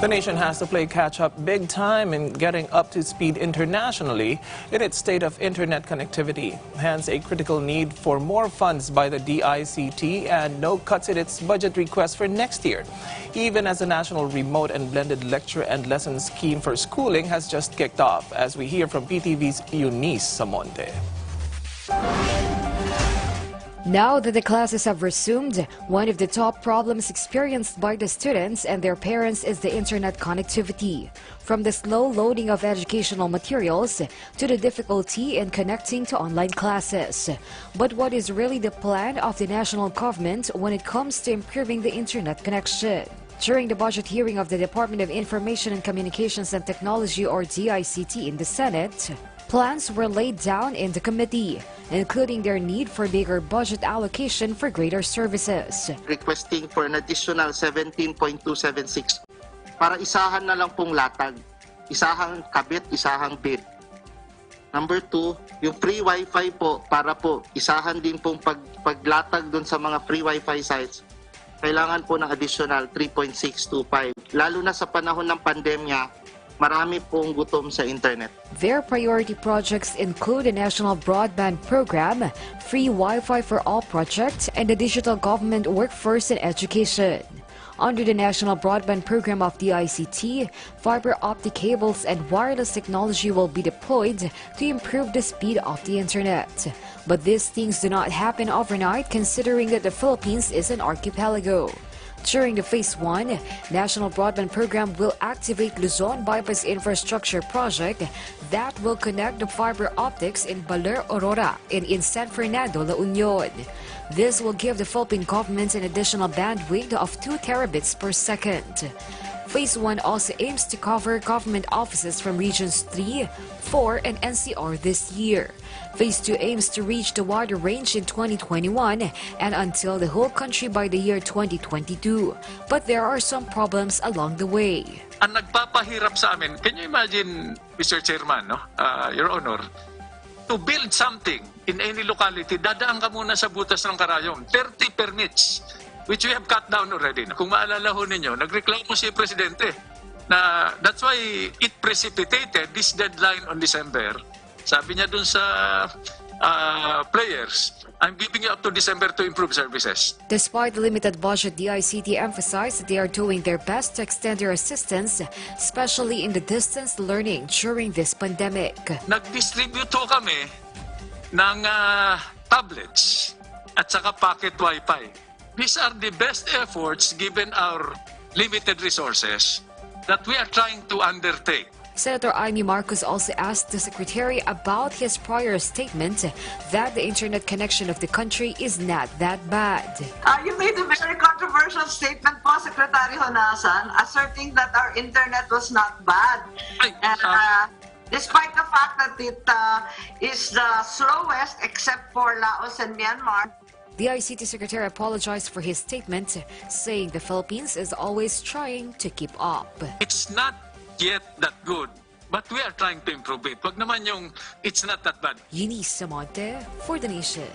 The nation has to play catch-up big time in getting up to speed internationally in its state of internet connectivity. Hence, a critical need for more funds by the DICT and no cuts in its budget request for next year, even as the National Remote and Blended Lecture and Lesson Scheme for Schooling has just kicked off, as we hear from PTV's Eunice Samonte. Now that the classes have resumed, one of the top problems experienced by the students and their parents is the internet connectivity. From the slow loading of educational materials to the difficulty in connecting to online classes. But what is really the plan of the national government when it comes to improving the internet connection? During the budget hearing of the Department of Information and Communications and Technology, or DICT, in the Senate, plans were laid down in the committee, including their need for bigger budget allocation for greater services. Requesting for an additional 17.276 para isahan na lang pong latag. Isahang kabit, isahang bit. Number 2, yung free wifi po, para po isahan din pong paglatag dun sa mga free wifi sites. Kailangan po ng additional 3.625. Lalo na sa panahon ng pandemya, marami pong gutom sa internet. Their priority projects include the National Broadband Program, Free Wi-Fi for All project, and the Digital Government Workforce and Education. Under the National Broadband Program of the ICT, fiber optic cables and wireless technology will be deployed to improve the speed of the internet. But these things do not happen overnight, considering that the Philippines is an archipelago. During the Phase 1, National Broadband Program will activate Luzon Bypass Infrastructure Project that will connect the fiber optics in Baler, Aurora and in San Fernando, La Union. This will give the Philippine government an additional bandwidth of 2 terabits per second. Phase 1 also aims to cover government offices from Regions 3, 4, and NCR this year. Phase 2 aims to reach the wider range in 2021 and until the whole country by the year 2022. But there are some problems along the way. Ang nagpapahirap sa amin, can you imagine, Mr. Chairman, no? Your Honor, to build something in any locality, dadaan ka muna sa butas ng karayom, 30 permits, which we have cut down already. Kung maalala ho ninyo, nagreklamo si Presidente na that's why it precipitated this deadline on December. Sabi niya dun sa players, I'm giving you up to December to improve services. Despite the limited budget, the ICT emphasized that they are doing their best to extend their assistance, especially in the distance learning during this pandemic. Nag-distribute ho kami ng tablets at saka pocket Wi-Fi. These are the best efforts given our limited resources that we are trying to undertake. Senator Amy Marcos also asked the Secretary about his prior statement that the internet connection of the country is not that bad. You made a very controversial statement po, Secretary Honasan, asserting that our internet was not bad. Despite the fact that it is the slowest except for Laos and Myanmar. The ICT Secretary apologized for his statement, saying the Philippines is always trying to keep up. It's not yet that good, but we are trying to improve it. Wag naman yung it's not that bad. Eunice Samonte for The Nation.